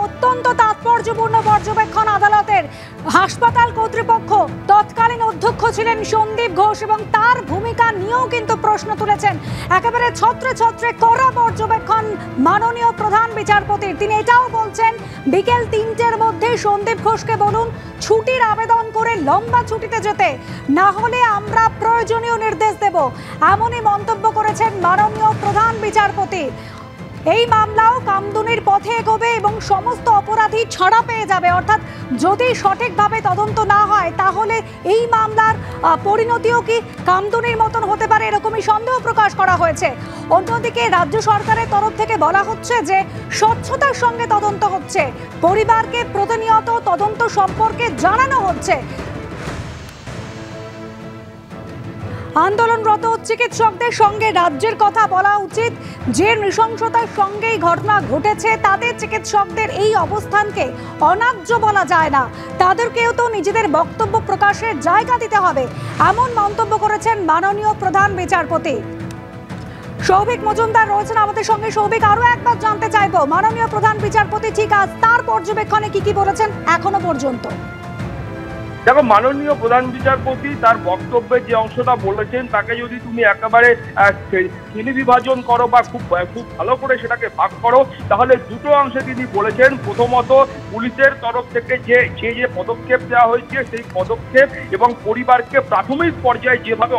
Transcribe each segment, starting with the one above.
অত্যন্ত তাৎপর্যপূর্ণ পর্যবেক্ষণ আদালতের। হাসপাতাল কর্তৃপক্ষ তৎকালীন অধ্যক্ষ ছিলেন সন্দীপ ঘোষ এবং তার ভূমিকা নিয়েও কিন্তু প্রশ্ন তুলেছেন। একেবারে ছত্রে ছত্রে কড়া পর্যবেক্ষণ মাননীয় প্রধান বিচারপতির। তিনি এটাও বলছেন বিকেল ৩টের মধ্যে সন্দীপ ঘোষকে বলুন ছুটির আবেদন করে লম্বা ছুটিতে যেতে, না হলে আমরা প্রয়োজনীয় নির্দেশ দেব। এমনই মন্তব্য করেছেন মাননীয় প্রধান বিচারপতি। এই মামলাও কামদুনির পথে এগোবে এবং সমস্ত অপরাধী ছাড়া পেয়ে যাবে। অর্থাৎ যদি সঠিকভাবে তদন্ত না হয় তাহলে এই মামলার পরিণতিও কি কামদুনির মতন হতে পারে, এরকমই সন্দেহ প্রকাশ করা হয়েছে। অন্যদিকে রাজ্য সরকারের তরফ থেকে বলা হচ্ছে যে স্বচ্ছতার সঙ্গে তদন্ত হচ্ছে, পরিবারকে প্রতিনিয়ত তদন্ত সম্পর্কে জানানো হচ্ছে। আন্দোলনরত চিকিৎসকদের সঙ্গে রাজ্যের কথা বলা উচিত। যে নৃশংসতার সঙ্গে এই ঘটনা ঘটেছে তাদের চিকিৎসকদের এই অবস্থানকে অন্যায্য বলা যায় না, তাদেরকেও তো নিজেদের বক্তব্য প্রকাশের জায়গা দিতে হবে, এমন মন্তব্য করেছেন মাননীয় প্রধান বিচারপতি। সৌভিক মজুমদার রয়েছেন আমাদের সঙ্গে। সৌভিক, আরো একবার জানতে চাইবো মাননীয় প্রধান বিচারপতি ঠিক আজ তার পর্যবেক্ষণে কি বলেছেন এখনো পর্যন্ত। দেখো, মাননীয় প্রধান বিচারপতি তার বক্তব্যে যে অংশটা বলেছেন তাকে যদি তুমি একেবারে শ্রেণী বিভাজন করো বা খুব ভালো করে সেটাকে ভাগ করো, তাহলে দুটো অংশে তিনি বলেছেন। প্রথমত, পুলিশের তরফ থেকে যে পদক্ষেপ দেওয়া হয়েছে সেই পদক্ষেপ এবং পরিবারকে প্রাথমিক পর্যায়ে যেভাবে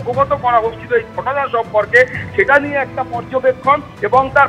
অবগত করা হয়েছিল এই ঘটনা সম্পর্কে, সেটা নিয়ে একটা পর্যবেক্ষণ এবং তার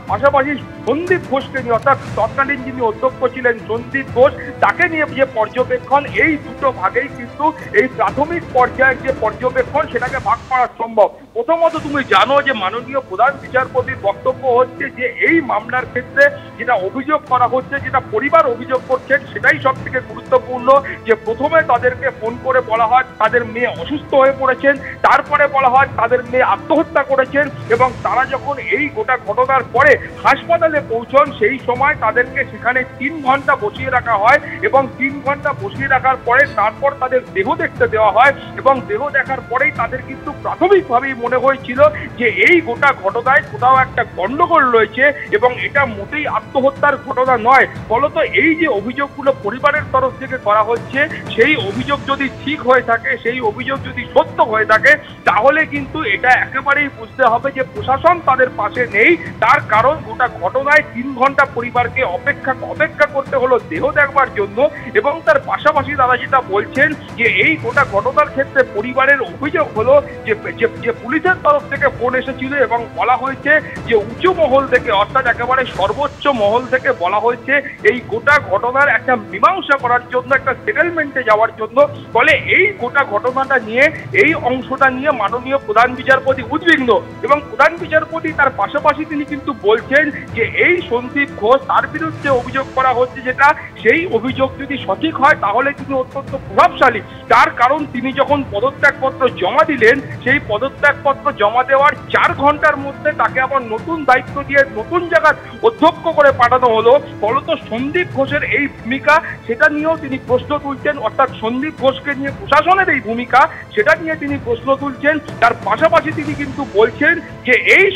পাশাপাশি সন্দীপ ঘোষকে নিয়ে, অর্থাৎ তৎকালীন যিনি অধ্যক্ষ ছিলেন সন্দীপ ঘোষ, তাকে নিয়ে যে পর্যবেক্ষণ, এই দুটো ভাগেই কিন্তু এই প্রাথমিক পর্যায়ের যে পর্যবেক্ষণ সেটাকে ভাগ করা সম্ভব। প্রথমত, তুমি জানো যে মাননীয় প্রধান বিচারপতির বক্তব্য হচ্ছে যে এই মামলার ক্ষেত্রে যেটা অভিযোগ করা হচ্ছে, যেটা পরিবার অভিযোগ করছেন, সেটাই সব থেকে গুরুত্বপূর্ণ। যে প্রথমে তাদেরকে ফোন করে বলা হয় তাদের মেয়ে অসুস্থ হয়ে পড়েছেন, তারপরে বলা হয় তাদের মেয়ে আত্মহত্যা করেছেন, এবং তারা যখন এই গোটা ঘটনার পরে হাসপাতালে পৌঁছন সেই সময় তাদেরকে সেখানে ৩ ঘন্টা বসিয়ে রাখা হয় এবং ৩ ঘন্টা বসিয়ে রাখার পরে তারপর তাদের দেহ দেখতে দেওয়া হয় এবং দেহ দেখার পরেই তাদের কিন্তু প্রাথমিকভাবেই মনে হয়েছিল যে এই গোটা ঘটনায় কোথাও একটা গন্ডগোল রয়েছে এবং এটা মোটেই আত্মহত্যার ঘটনা নয়। ফলত এই যে অভিযোগগুলো পরিবারের তরফ থেকে করা হচ্ছে, সেই অভিযোগ যদি ঠিক হয়ে থাকে, সেই অভিযোগ যদি সত্য হয়ে থাকে, তাহলে কিন্তু এটা একেবারেই বুঝতে হবে যে প্রশাসন তাদের পাশে নেই। তার কারণ গোটা ঘটনায় ৩ ঘন্টা পরিবারকে অপেক্ষা করতে হলো দেহ দেখবার জন্য। এবং তার পাশাপাশি তারা যেটা বলছেন যে এই গোটা ঘটনার ক্ষেত্রে পরিবারের অভিযোগ হলো যে পুলিশের তরফ থেকে ফোন এসেছিল এবং বলা হয়েছে যে উঁচু মহল থেকে, অর্থাৎ একেবারে সর্বোচ্চ মহল থেকে বলা হয়েছে এই গোটা ঘটনার একটা মীমাংসা করার জন্য, একটা সেটেলমেন্টে যাওয়ার জন্য। ফলে এই গোটা ঘটনাটা নিয়ে, এই অংশটা নিয়ে মাননীয় প্রধান বিচারপতি উদ্বিগ্ন এবং প্রধান বিচারপতি তার পাশাপাশি তিনি কিন্তু বলছেন যে এই সন্দীপ ঘোষ, তার বিরুদ্ধে অভিযোগ করা হচ্ছে যেটা, সেই অভিযোগ যদি সঠিক হয় তাহলে তিনি অত্যন্ত প্রভাবশালী। তার কারণ তিনি যখন পদত্যাগপত্র জমা দিলেন, সেই পদত্যাগপত্র জমা দেওয়ার ৪ ঘন্টার মধ্যে তাকে আবার নতুন দায়িত্ব দিয়ে নতুন জায়গায় অধ্যক্ষ করে পাঠানো হলো। ফলত সন্দীপ ঘোষের এই ভূমিকা, সেটা নিয়েও তিনি প্রশ্ন তুলছেন। অর্থাৎ সন্দীপ ঘোষকে নিয়ে প্রশাসনের এই ভূমিকা, সেটা নিয়ে তিনি প্রশ্ন তুলছেন। তার পাশাপাশি তিনি কিন্তু বলছেন যে এই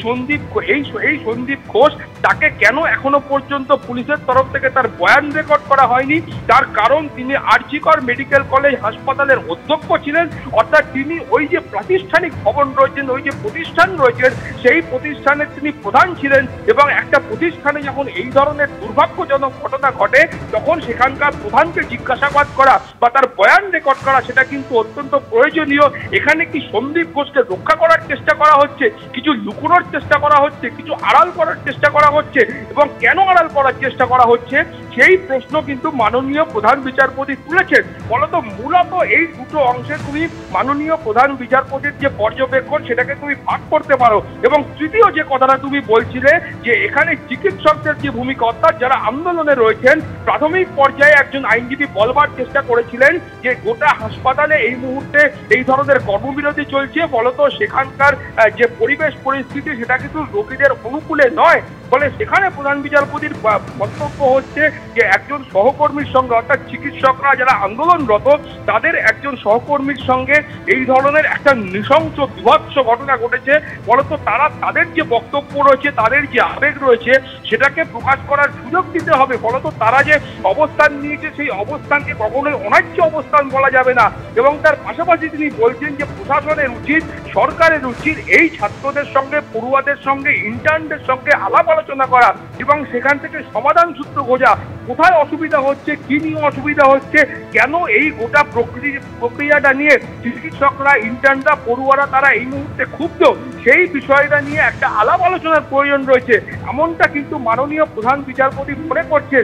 সন্দীপ ঘোষ, তাকে কেন এখনো পর্যন্ত পুলিশের তরফ থেকে তার বয়ান রেকর্ড করা হয়নি। তার কারণ তিনি আর.জি. কর মেডিকেল কলেজ হাসপাতালের অধ্যক্ষ ছিলেন। অর্থাৎ তিনি ওই যে প্রাতিষ্ঠানিক ভবন রয়েছেন, ওই যে প্রতিষ্ঠান রয়েছেন, সেই প্রতিষ্ঠানের তিনি প্রধান ছিলেন। এবং একটা প্রতিষ্ঠানে যখন এই ধরনের দুর্ভাগ্যজনক ঘটনা ঘটে, তখন সেখানকার প্রধানকে জিজ্ঞাসাবাদ করা বা তার বয়ান রেকর্ড করা, সেটা কিন্তু অত্যন্ত প্রয়োজনীয়। এখানে কি সন্দীপ ঘোষকে রক্ষা করার চেষ্টা করা হচ্ছে, কিছু লুকোনোর চেষ্টা করা হচ্ছে, কিছু আড়াল করার চেষ্টা করা হচ্ছে, এবং কেন আড়াল করার চেষ্টা করা হচ্ছে, সেই প্রশ্ন কিন্তু মাননীয় প্রধান বিচারপতি তুলেছেন। মূলত এই দুটো অংশে তুমি মাননীয় প্রধান বিচারপতির যে পর্যবেক্ষণ, সেটাকে তুমি ভাগ করতে পারো। এবং তৃতীয় যে কথাটা তুমি বলছিলে যে এখানে চিকিৎসকদের যে ভূমিকা, অর্থাৎ যারা আন্দোলনে রয়েছেন, প্রাথমিক পর্যায়ে একজন আইনজীবী বলবার চেষ্টা করেছিলেন যে গোটা হাসপাতালে এই মুহূর্তে এই ধরনের কর্মবিরতি চলছে, ফলত সেখানকার যে পরিবেশ পরিস্থিতি, সেটা কিন্তু রোগীদের অনুকূলে নয়। ফলে সেখানে প্রধান বিচারপতির বক্তব্য হচ্ছে যে একজন সহকর্মীর সঙ্গে, অর্থাৎ চিকিৎসকরা যারা আন্দোলনরত তাদের একজন সহকর্মীর সঙ্গে এই ধরনের একটা নৃশংস বিভৎস ঘটনা ঘটেছে। ফলত তারা তাদের যে বক্তব্য রয়েছে, তাদের যে আবেগ রয়েছে সেটাকে প্রকাশ করার সুযোগ দিতে হবে। ফলত তারা যে অবস্থান নিয়েছে সেই অবস্থানকে কখনোই অন্যায্য অবস্থান বলা যাবে না। এবং তার পাশাপাশি তিনি বলছেন যে প্রশাসনের উচিত, সরকারের উচিত এই ছাত্রদের সঙ্গে, পড়ুয়াদের সঙ্গে, ইন্টার্নদের সঙ্গে আলাপ আলোচনা করা এবং সেখান থেকে সমাধান সূত্র খোঁজা। কোথায় অসুবিধা হচ্ছে, কি নিয়ে অসুবিধা হচ্ছে, কেন এই গোটা প্রক্রিয়াটা নিয়ে চিকিৎসকরা, ইন্টার্নরা, পড়ুয়ারা তারা এই মুহূর্তে ক্ষুব্ধ, সেই বিষয়টা নিয়ে একটা আলাপ আলোচনার প্রয়োজন রয়েছে। এমনটা কিন্তু মাননীয় প্রধান বিচারপতি মনে করছে।